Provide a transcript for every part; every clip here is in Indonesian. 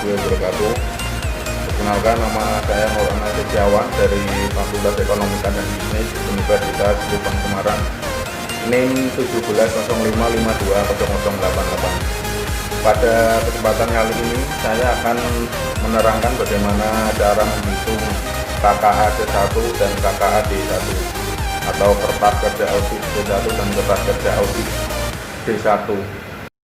warahmatullahi wabarakatuh. Perkenalkan, nama saya Maulana Setiawan dari Fakultas Ekonomi dan Bisnis Universitas Lubang Semarang. NIM 1705520088. Pada kesempatan kali ini saya akan menerangkan bagaimana cara menghitung KKA D1 dan KKA D1 atau kertas kerja audit D1 dan kertas kerja audit D1.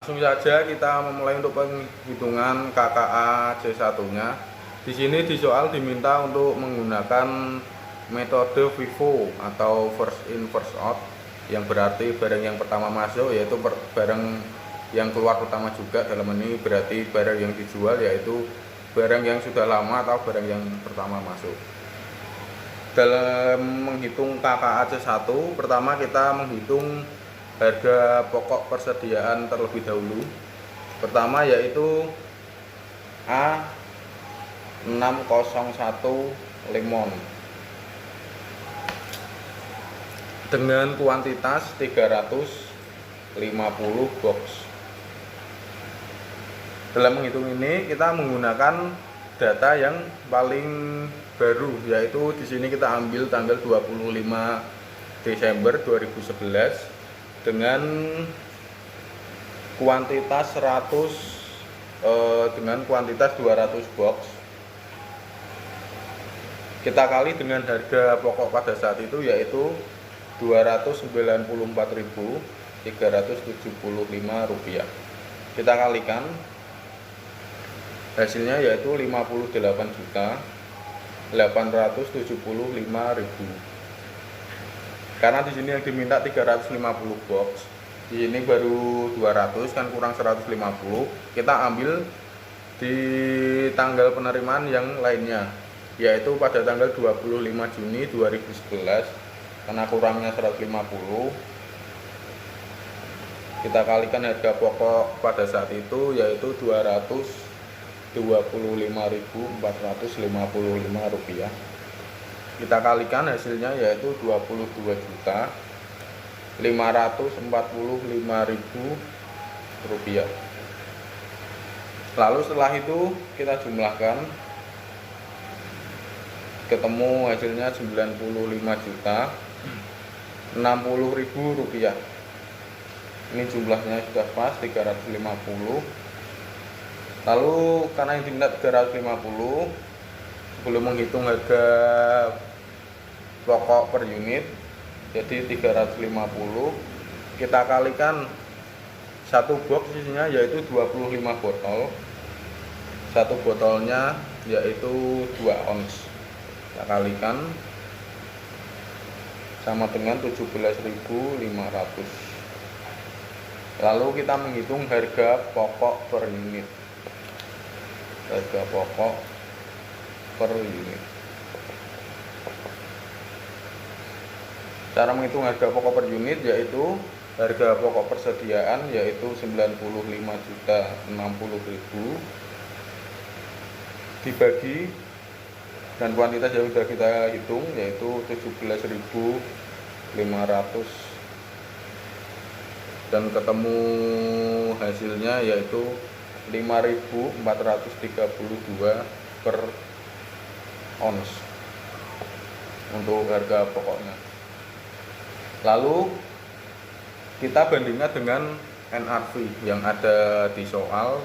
Langsung saja kita memulai untuk penghitungan KKA C1-nya. Di sini di soal diminta untuk menggunakan metode FIFO atau first in first out, yang berarti barang yang pertama masuk yaitu barang yang keluar pertama juga. Dalam ini berarti barang yang dijual yaitu barang yang sudah lama atau barang yang pertama masuk. Dalam menghitung KKA C1, pertama kita menghitung harga pokok persediaan terlebih dahulu. Pertama yaitu A601 lemon dengan kuantitas 350 box. Dalam menghitung ini kita menggunakan data yang paling baru, yaitu di sini kita ambil tanggal 25 Desember 2011 dengan kuantitas 200 box. Kita kali dengan harga pokok pada saat itu yaitu Rp294.375. Kita kalikan, hasilnya yaitu 58.875.000. Karena di sini yang diminta 350 box, di sini baru 200, kan kurang 150. Kita ambil di tanggal penerimaan yang lainnya, yaitu pada tanggal 25 Juni 2011. Karena kurangnya 150, kita kalikan harga pokok pada saat itu yaitu Rp225.455. Kita kalikan hasilnya yaitu Rp22.545.000. Lalu setelah itu kita jumlahkan, ketemu hasilnya Rp95.060.000. Ini jumlahnya sudah pas 350. Lalu karena yang diminta 350, sebelum menghitung harga pokok per unit jadi 350, kita kalikan satu box isinya yaitu 25 botol. Satu botolnya yaitu 2 ons. Kita kalikan sama dengan 17.500. Lalu kita menghitung harga pokok per unit. Harga pokok per unit. Cara menghitung harga pokok per unit yaitu harga pokok persediaan yaitu 95.060.000 dibagi dan kuantitas yang sudah kita hitung yaitu 17.500, dan ketemu hasilnya yaitu 5.432 per ons untuk harga pokoknya. Lalu kita bandingkan dengan NRV yang ada di soal.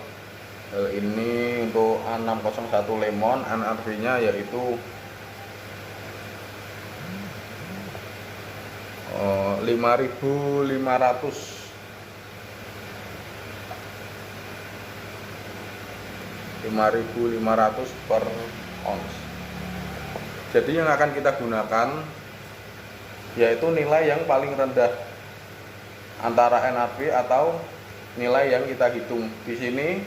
Ini untuk A601 lemon, NRV-nya yaitu 5.500 per ons. Jadi yang akan kita gunakan yaitu nilai yang paling rendah antara NRV atau nilai yang kita hitung. Di sini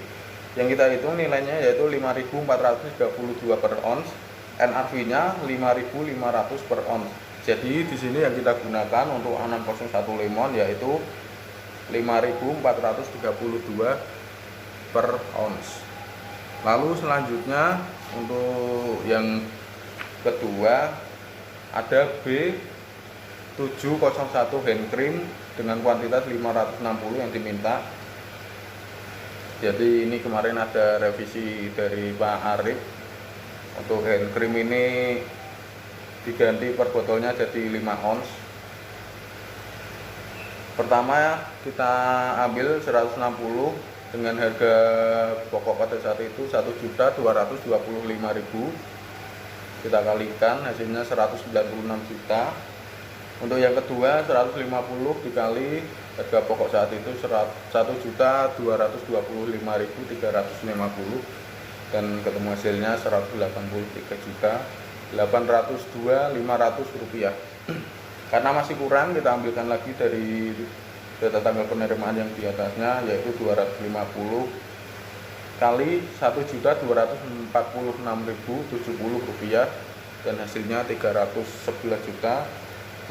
yang kita hitung nilainya yaitu 5.432 per ons, NRV-nya 5.500 per ons. Jadi di sini yang kita gunakan untuk A601 lemon yaitu 5.432 per ons. Lalu selanjutnya untuk yang kedua ada B701 hand cream dengan kuantitas 560 yang diminta. Jadi ini kemarin ada revisi dari Pak Arif, untuk hand cream ini diganti per botolnya jadi 5 ons. Pertama kita ambil 160 dengan harga pokok pada saat itu 1.225.000, kita kalikan hasilnya 196 juta. Untuk yang kedua 150 dikali harga pokok saat itu 1.225.350 dan ketemu hasilnya 183.802.500 rupiah. Karena masih kurang, kita ambilkan lagi dari data tanggal penerimaan yang di atasnya, yaitu 250 kali 1.246.070 rupiah dan hasilnya 311.517.500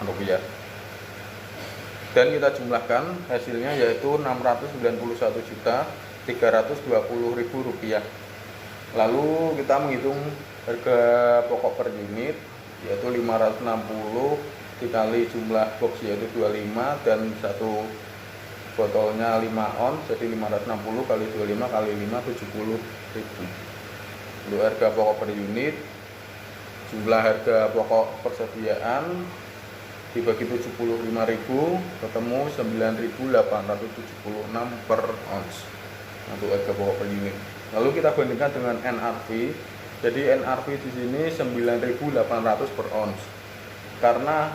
rupiah. Dan kita jumlahkan hasilnya yaitu 691.320.000 rupiah. Lalu kita menghitung harga pokok per unit yaitu 560 dikali jumlah box yaitu 25 dan satu botolnya 5 ons, jadi 560 kali 25 kali 5 70.000. Untuk harga pokok per unit, jumlah harga pokok persediaan dibagi 75.000 ketemu 9.876 per ons untuk harga pokok per unit. Lalu kita bandingkan dengan NRV. Jadi NRV di sini 9.800 per ons. Karena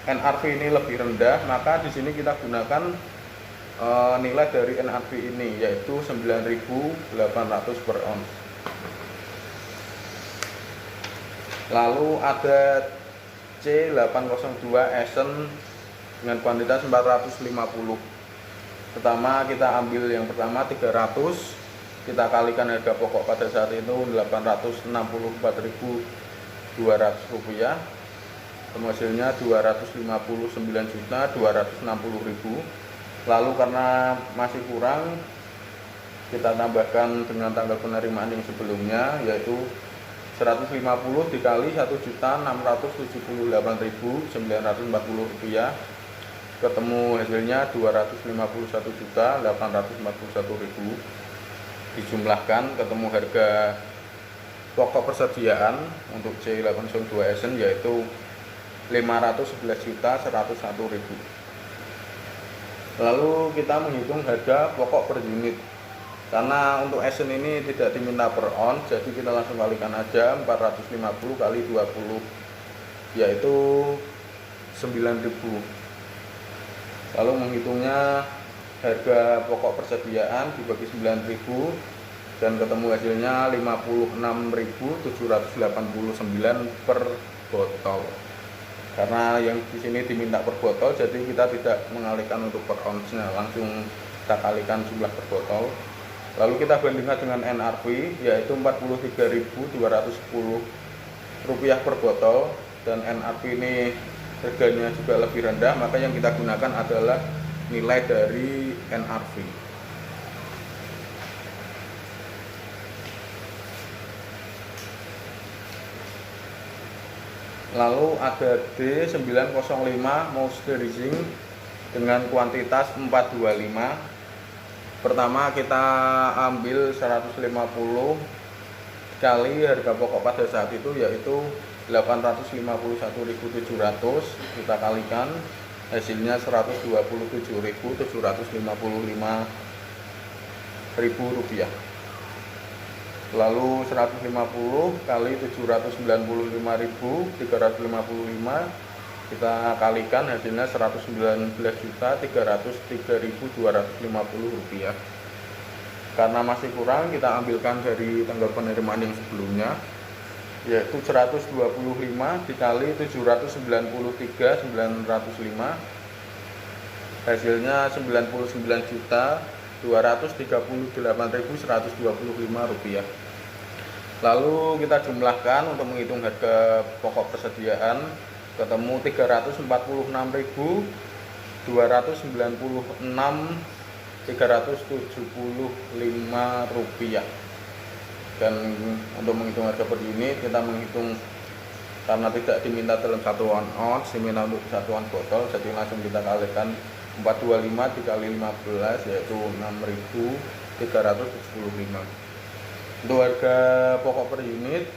NRV ini lebih rendah, maka di sini kita gunakan nilai dari NRV ini yaitu 9.800 per ons. Lalu ada C802 Essen dengan kuantitas 450. Pertama kita ambil yang pertama 300, kita kalikan harga pokok pada saat itu 864.200 rupiah, hasilnya 259.260.000. Lalu karena masih kurang, kita tambahkan dengan tanggal penerimaan yang sebelumnya yaitu 150 dikali 1.678.940 rupiah, ketemu hasilnya 251.841.000. Dijumlahkan ketemu harga pokok persediaan untuk C802 Essen yaitu 511.101.000. Lalu kita menghitung harga pokok per unit. Karena untuk Essen ini tidak diminta per ons, jadi kita langsung kalikan aja 450 kali 20 yaitu 9.000. Lalu menghitungnya harga pokok persediaan dibagi 9.000 dan ketemu hasilnya 56.789 per botol. Karena yang di sini diminta per botol, jadi kita tidak mengalihkan untuk per onsnya, langsung kita kalikan jumlah per botol. Lalu kita bandingkan dengan NRV yaitu 43.210 rupiah per botol, dan NRV ini harganya juga lebih rendah, maka yang kita gunakan adalah nilai dari NRV. Lalu ada D905 moisturizing dengan kuantitas 425. Pertama kita ambil 150 kali harga pokok pada saat itu yaitu 851.700, kita kalikan hasilnya 127.755.000 rupiah. Lalu 150 kali 795.355 kita kalikan hasilnya 119.303.250 rupiah. Karena masih kurang, kita ambilkan dari tanggal penerimaan yang sebelumnya yaitu 125 dikali 793.905, hasilnya 99.238.125 rupiah. Lalu kita jumlahkan untuk menghitung harga pokok persediaan, ketemu 346.296.375 rupiah. Dan untuk menghitung harga per unit kita menghitung karena tidak diminta dalam satuan ons, diminta untuk satuan botol, jadi langsung kita kalikan 425 dikali 15 yaitu 6.375. Untuk harga pokok per unit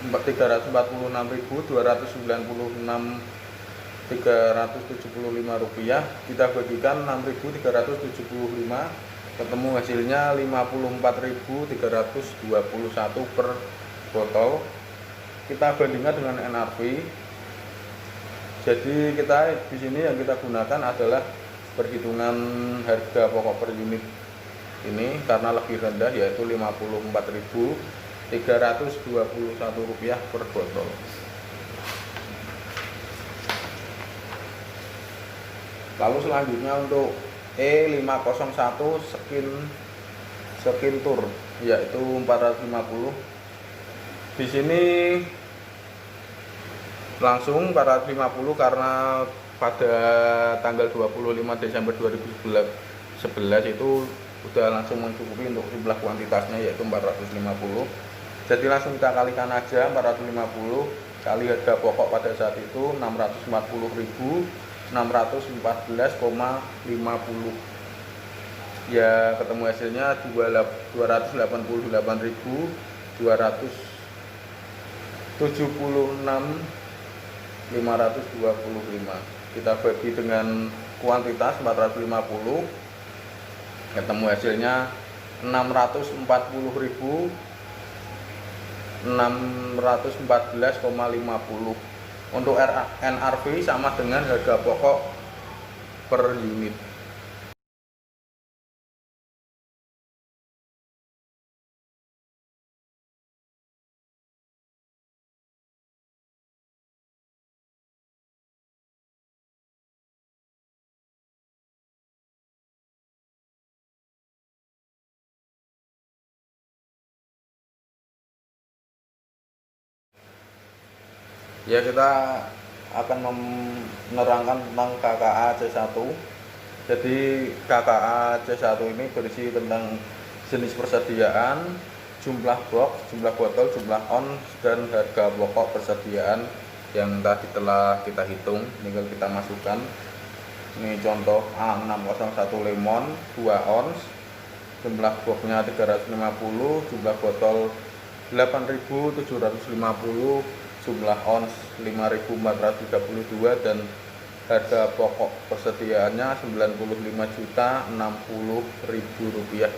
340.296.375 rupiah, kita bagikan 6.375, ketemu hasilnya 54.321 per botol. Kita bandingkan dengan NRV. Jadi kita di sini yang kita gunakan adalah perhitungan harga pokok per unit ini karena lebih rendah, yaitu 54.321 rupiah per botol. Lalu selanjutnya untuk E501 Skin Tour yaitu 450. Di sini langsung 450 karena pada tanggal 25 Desember 2011 itu udah langsung mencukupi untuk jumlah kuantitasnya, yaitu 450. Jadi langsung kita kalikan aja 450 kali harga pokok pada saat itu 640.614,50 ya, ketemu hasilnya 288.276.525. kita bagi dengan kuantitas 450, ketemu hasilnya 640.614,50. Untuk NRV sama dengan harga pokok per unit. Ya, kita akan menerangkan tentang KKA C1. Jadi KKA C1 ini berisi tentang jenis persediaan, jumlah box, jumlah botol, jumlah ons, dan harga pokok persediaan yang tadi telah kita hitung. Tinggal kita masukkan. Ini contoh A601 lemon 2 ons, jumlah boxnya 350, jumlah botol 8.750, jumlah ons 5.432, dan harga pokok persediaannya 95.060.000 rupiah.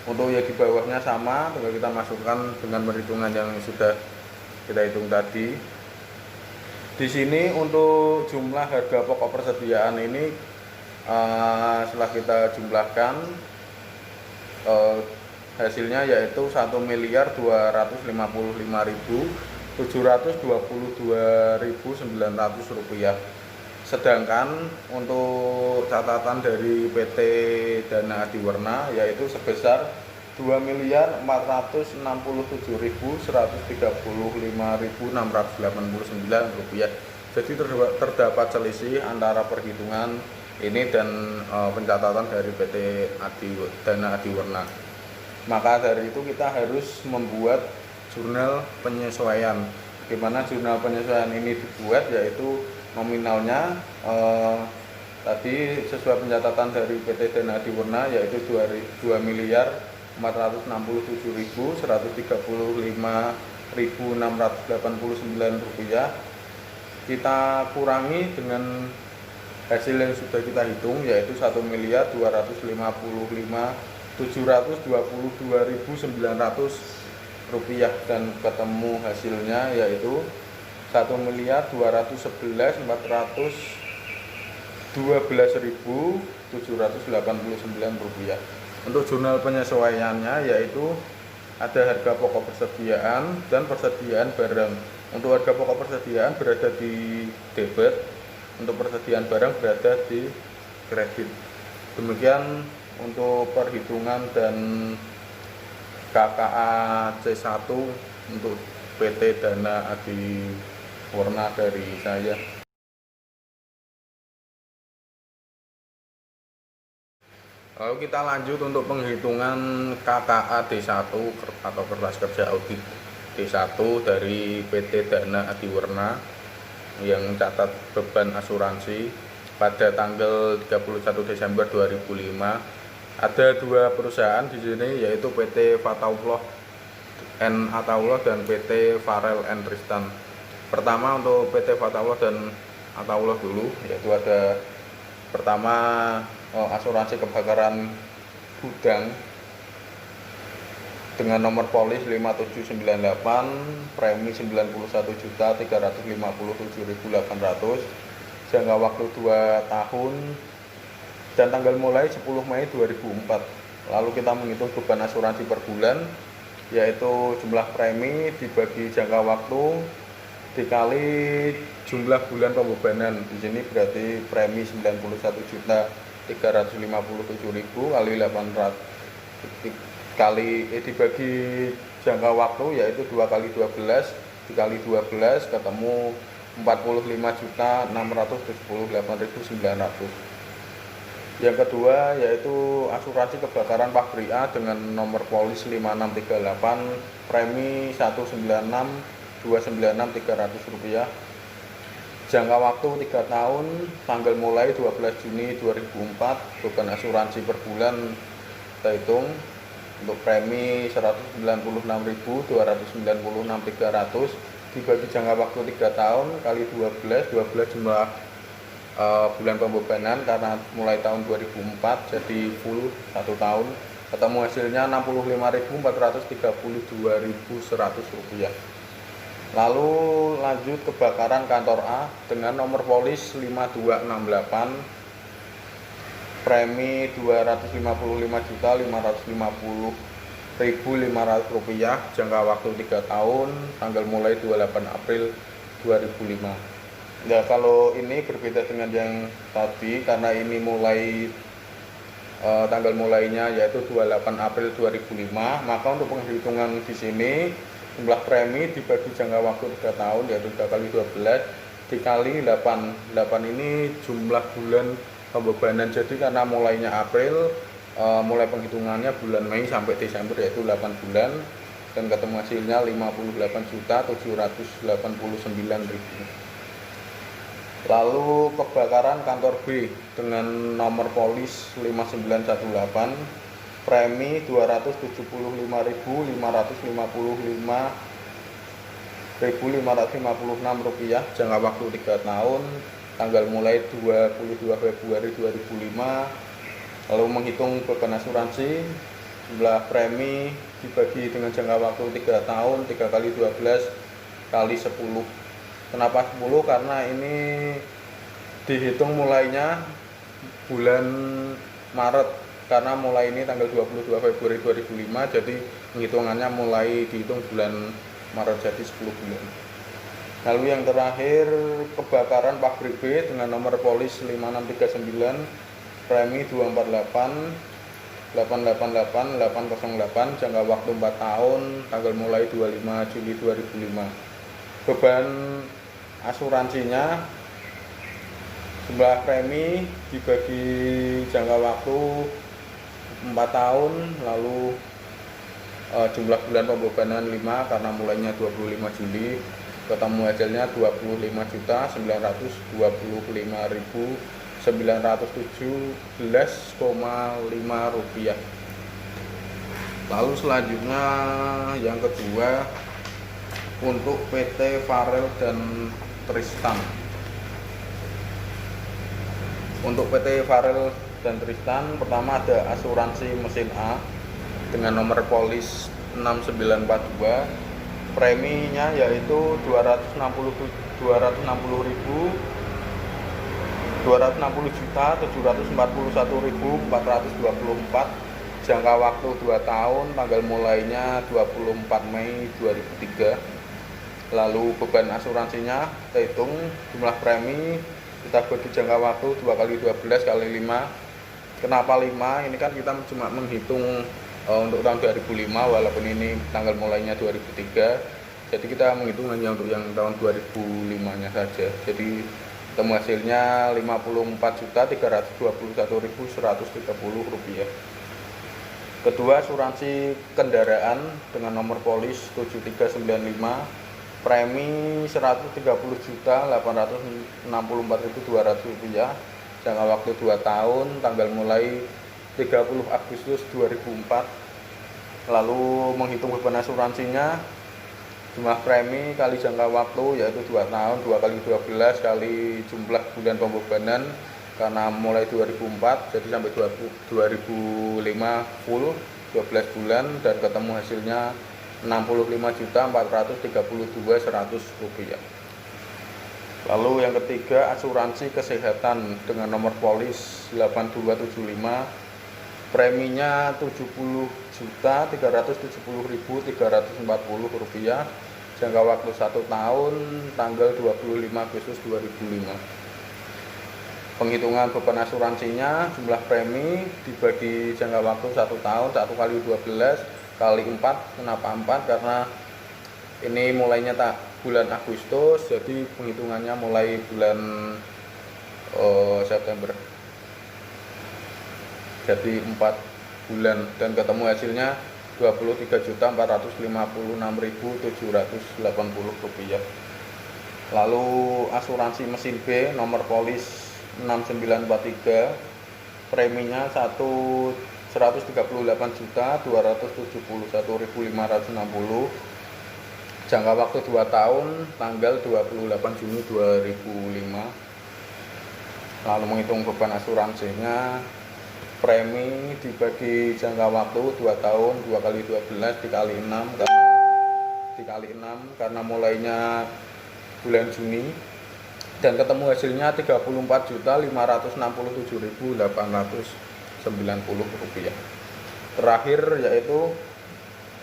Untuk yang di bawahnya sama, tinggal kita masukkan dengan perhitungan yang sudah kita hitung tadi. Di sini untuk jumlah harga pokok persediaan ini setelah kita jumlahkan hasilnya yaitu 1.455.722.900 rupiah. Sedangkan untuk catatan dari PT Dana Adiwarna yaitu sebesar 2.466.135.689 rupiah. Jadi terdapat selisih antara perhitungan ini dan pencatatan dari PT Dana Adiwarna. Maka dari itu kita harus membuat jurnal penyesuaian. Gimana jurnal penyesuaian ini dibuat, yaitu nominalnya tadi sesuai pencatatan dari PT Dana Adiwarna yaitu 2.466.135.689 rupiah. Kita kurangi dengan hasil yang sudah kita hitung yaitu 1.255.722.900 rupiah, dan ketemu hasilnya yaitu 1.211.412.789 rupiah. Untuk jurnal penyesuaiannya yaitu ada harga pokok persediaan dan persediaan barang. Untuk harga pokok persediaan berada di debit, untuk persediaan barang berada di kredit. Demikian untuk perhitungan dan KKA C1 untuk PT Dana Adiwarna dari saya. Lalu kita lanjut untuk penghitungan KKA D1 atau kertas kerja audit D1 dari PT Dana Adiwarna yang catat beban asuransi pada tanggal 31 Desember 2005. Ada dua perusahaan di sini, yaitu PT Fatahullah N Ataullah dan PT Farel N Tristan. Pertama untuk PT Fatahullah dan Ataullah dulu, yaitu ada pertama asuransi kebakaran gudang dengan nomor polis 5798, premi 91.357.800, jangka waktu 2 tahun dan tanggal mulai 10 Mei 2004. Lalu kita menghitung beban asuransi per bulan, yaitu jumlah premi dibagi jangka waktu dikali jumlah bulan pembebanan. Di sini berarti premi 91.357.000 kali 800 dibagi jangka waktu, yaitu 2 kali 12 dikali 12 ketemu 45.678.900. Yang kedua yaitu asuransi kebakaran pabrik A dengan nomor polis 5638, premi 196.296.300 rupiah, jangka waktu 3 tahun, tanggal mulai 12 Juni 2004. Beban asuransi per bulan kita hitung untuk premi 196.296.300 dibagi jangka waktu 3 tahun kali 12 jumlah bulan pembebanan karena mulai tahun 2004 jadi full 1 tahun, ketemu hasilnya 65.432.100 rupiah. Lalu lanjut kebakaran kantor A dengan nomor polis 5268, premi 255.550.500 rupiah, jangka waktu 3 tahun, tanggal mulai 28 April 2005. Nah, kalau ini berbeda dengan yang tadi karena ini mulai tanggal mulainya yaitu 28 April 2005, maka untuk penghitungan di sini jumlah premi dibagi jangka waktu 3 tahun yaitu 3 kali 12 dikali 8. 8 ini jumlah bulan pembebanan. Jadi karena mulainya April, mulai penghitungannya bulan Mei sampai Desember yaitu 8 bulan dan ketemu hasilnya 58.789.000. Lalu kebakaran kantor B dengan nomor polis 5918, premi 275.555.556 rupiah, jangka waktu 3 tahun, tanggal mulai 22 Februari 2005. Lalu menghitung beban asuransi, jumlah premi dibagi dengan jangka waktu 3 tahun, 3 kali 12 kali 10. Kenapa 10? Karena ini dihitung mulainya bulan Maret, karena mulai ini tanggal 22 Februari 2005, jadi penghitungannya mulai dihitung bulan Maret, jadi 10 bulan. Lalu yang terakhir kebakaran pabrik B dengan nomor polis 5639, premi 248 888 808, jangka waktu 4 tahun, tanggal mulai 25 Juli 2005. Beban asuransinya jumlah premi dibagi jangka waktu 4 tahun, lalu jumlah bulan pembebanan 5 karena mulainya 25 Juli, ketemu hasilnya 25.917.917,5 rupiah. Lalu selanjutnya yang kedua untuk PT Farel dan Tristan. Untuk PT Farel dan Tristan pertama ada asuransi mesin A dengan nomor polis 6942, preminya yaitu 260.741.424, jangka waktu 2 tahun, tanggal mulainya 24 Mei 2003. Lalu beban asuransinya kita hitung jumlah premi kita bagi jangka waktu 2 kali 12 kali 5. Kenapa 5? Ini kan kita cuma menghitung untuk tahun 2005 walaupun ini tanggal mulainya 2003. Jadi kita menghitung hanya untuk yang tahun 2005 nya saja. Jadi ketemu hasilnya 54.321.130 rupiah. Kedua asuransi kendaraan dengan nomor polis 7395, premi 130.864.200 rupiah, jangka waktu 2 tahun, tanggal mulai 30 Agustus 2004. Lalu menghitung beban asuransinya, jumlah premi kali jangka waktu yaitu 2 tahun, 2 kali 12 kali jumlah bulan pembebanan, karena mulai 2004 jadi sampai 2005 full 12 bulan dan ketemu hasilnya 65.432.100 rupiah. Lalu yang ketiga, asuransi kesehatan dengan nomor polis 8275, preminya 70.370.340 rupiah, jangka waktu 1 tahun, tanggal 25 Agustus 2005. Penghitungan beban asuransinya, jumlah premi dibagi jangka waktu 1 tahun, 1 kali 12 kali 4. Kenapa 4? Karena ini mulainya bulan Agustus, jadi penghitungannya mulai bulan September. Jadi 4 bulan dan ketemu hasilnya 23.456.780 rupiah. Lalu asuransi mesin B nomor polis 6943, preminya 138.271.560, jangka waktu 2 tahun, tanggal 28 Juni 2005. Lalu menghitung beban asuransinya, premi dibagi jangka waktu 2 tahun, 2 kali 12 dikali 6 karena mulainya bulan Juni, dan ketemu hasilnya 34.567.890 rupiah. Terakhir yaitu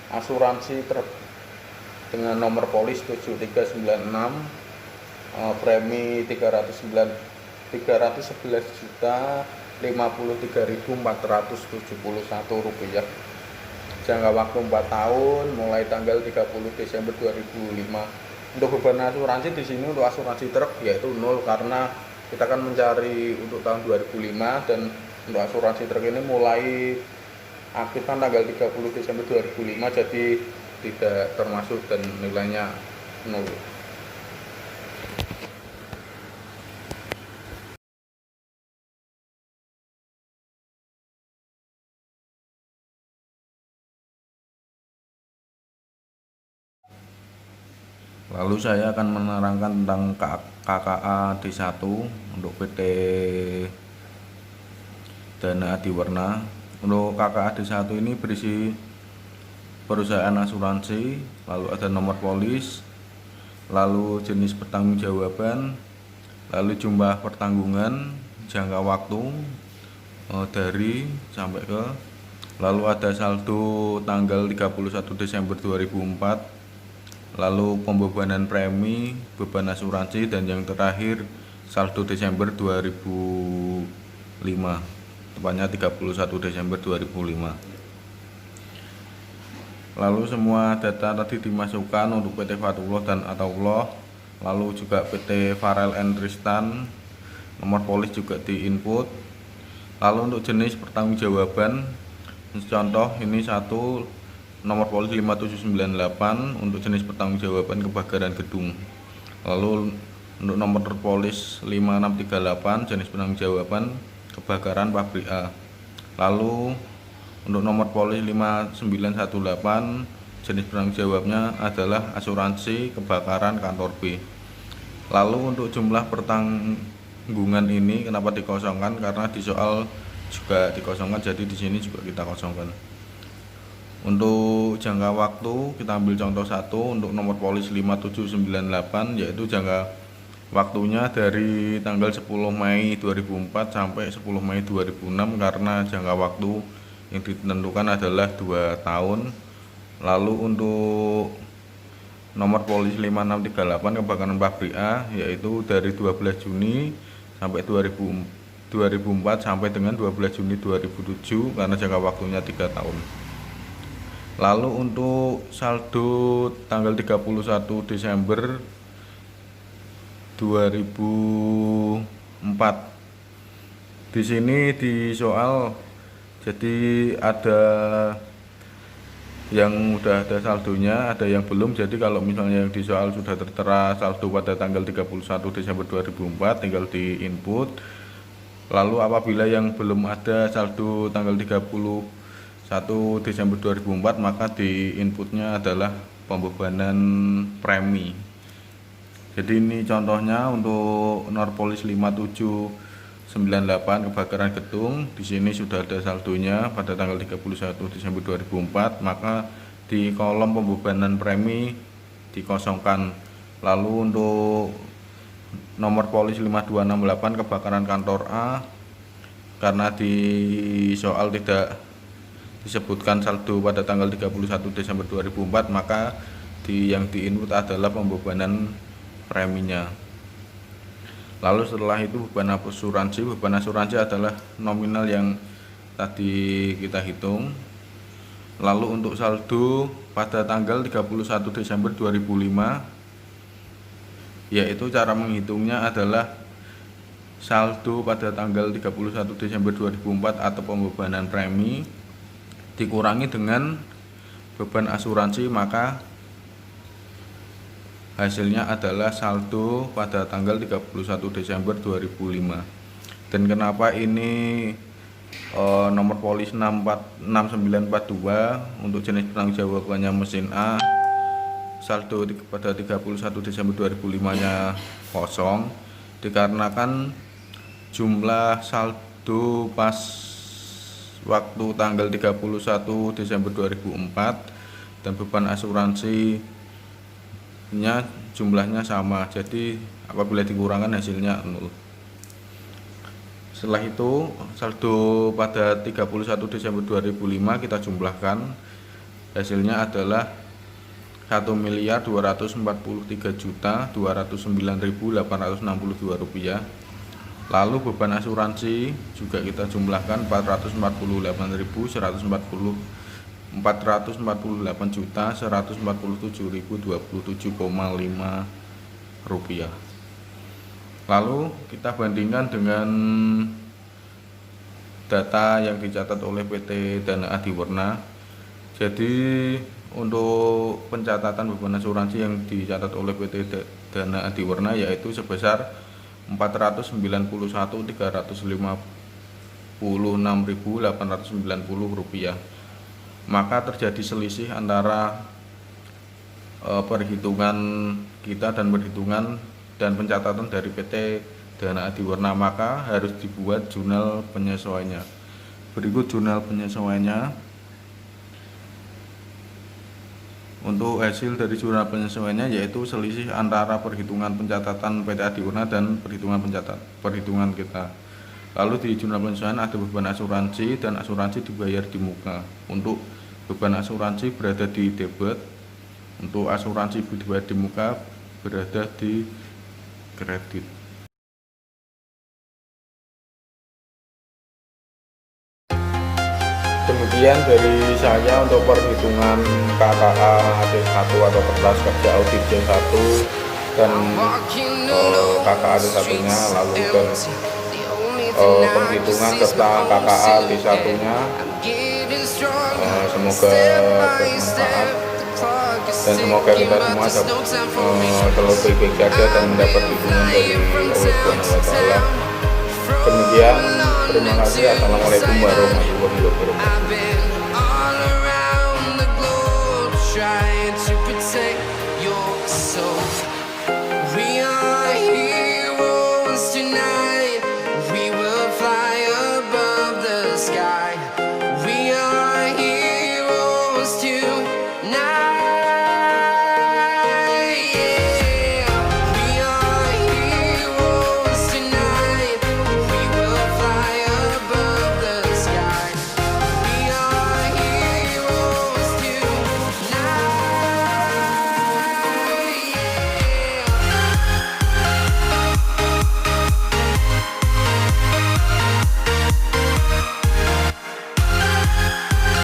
asuransi truk dengan nomor polis 7396, premi 311.053.471 rupiah, jangka waktu 4 tahun, mulai tanggal 30 Desember 2005. Untuk beban asuransi di sini untuk asuransi truk yaitu 0, karena kita akan mencari untuk tahun 2005, dan untuk asuransi truk ini mulai aktif kan tanggal 30 Desember 2005, jadi tidak termasuk dan nilainya 0. Lalu saya akan menerangkan tentang KKA D1 untuk PT Dana Adiwarna. Untuk KKA D1 ini berisi perusahaan asuransi, lalu ada nomor polis, lalu jenis pertanggungjawaban, lalu jumlah pertanggungan, jangka waktu dari sampai ke, lalu ada saldo tanggal 31 Desember 2004, lalu pembebanan premi, beban asuransi, dan yang terakhir saldo Desember 2005, tepatnya 31 Desember 2005. Lalu semua data tadi dimasukkan untuk PT Fatullah dan Ataullah, lalu juga PT Farel and Tristan, nomor polis juga diinput. Lalu untuk jenis pertanggungjawaban, contoh ini satu, nomor polis 5798 untuk jenis pertanggungjawaban kebakaran gedung. Lalu untuk nomor polis 5638 jenis pertanggungjawaban kebakaran pabrik A. Lalu untuk nomor polis 5918 jenis pertanggungjawabnya adalah asuransi kebakaran kantor B. Lalu untuk jumlah pertanggungan ini kenapa dikosongkan? Karena di soal juga dikosongkan, jadi di sini juga kita kosongkan. Untuk jangka waktu kita ambil contoh satu, untuk nomor polis 5798 yaitu jangka waktunya dari tanggal 10 Mei 2004 sampai 10 Mei 2006, karena jangka waktu yang ditentukan adalah 2 tahun. Lalu untuk nomor polis 5638 kebakaran pabrik A yaitu dari 12 Juni sampai 2004 sampai dengan 12 Juni 2007, karena jangka waktunya 3 tahun. Lalu untuk saldo tanggal 31 Desember 2004, di sini di soal jadi ada yang udah ada saldonya, ada yang belum. Jadi kalau misalnya yang di soal sudah tertera saldo pada tanggal 31 Desember 2004 tinggal di input. Lalu apabila yang belum ada saldo tanggal 31 Desember 2004, maka di inputnya adalah pembebanan premi. Jadi ini contohnya untuk Norpolis 5798 kebakaran gedung. Di sini sudah ada saldonya pada tanggal 31 Desember 2004, maka di kolom pembebanan premi dikosongkan. Lalu untuk nomor polis 5268 kebakaran kantor A, karena di soal tidak disebutkan saldo pada tanggal 31 Desember 2004, maka yang diinput adalah pembebanan preminya. Lalu setelah itu beban asuransi adalah nominal yang tadi kita hitung. Lalu untuk saldo pada tanggal 31 Desember 2005, yaitu cara menghitungnya adalah saldo pada tanggal 31 Desember 2004 atau pembebanan premi dikurangi dengan beban asuransi, maka hasilnya adalah saldo pada tanggal 31 Desember 2005. Dan kenapa ini nomor polis 6942 untuk jenis penanggung jawabannya mesin A, saldo pada 31 Desember 2005 nya kosong, dikarenakan jumlah saldo pas waktu tanggal 31 Desember 2004 dan beban asuransinya jumlahnya sama, jadi apabila dikurangkan hasilnya 0. Setelah itu saldo pada 31 Desember 2005 kita jumlahkan, hasilnya adalah 1.243.209.862 rupiah. Lalu beban asuransi juga kita jumlahkan 448.147.147,5 rupiah. Lalu kita bandingkan dengan data yang dicatat oleh PT Dana Adiwarna. Jadi untuk pencatatan beban asuransi yang dicatat oleh PT Dana Adiwarna yaitu sebesar 491.356.890 rupiah. Maka terjadi selisih antara perhitungan kita dan perhitungan dan pencatatan dari PT Dana Adiwarna, maka harus dibuat jurnal penyesuaiannya. Berikut jurnal penyesuaiannya. Untuk hasil dari jurnal penyesuaiannya yaitu selisih antara perhitungan pencatatan PT Adiwarna dan perhitungan kita. Lalu di jurnal penyesuaian ada beban asuransi dan asuransi dibayar di muka. Untuk beban asuransi berada di debit, untuk asuransi dibayar di muka berada di kredit. Demikian dari saya untuk perhitungan KKA D1 atau kertas kerja audit D1 dan KKA D1 nya, lalu dan penghitungan serta KKA D1 nya. Semoga bermanfaat dan semoga kita semua selalu baik-baik saja dan mendapat dukungan dari Allah Subhanahu wa Ta'ala. Demikian, terima kasih. Assalamualaikum warahmatullahi wabarakatuh.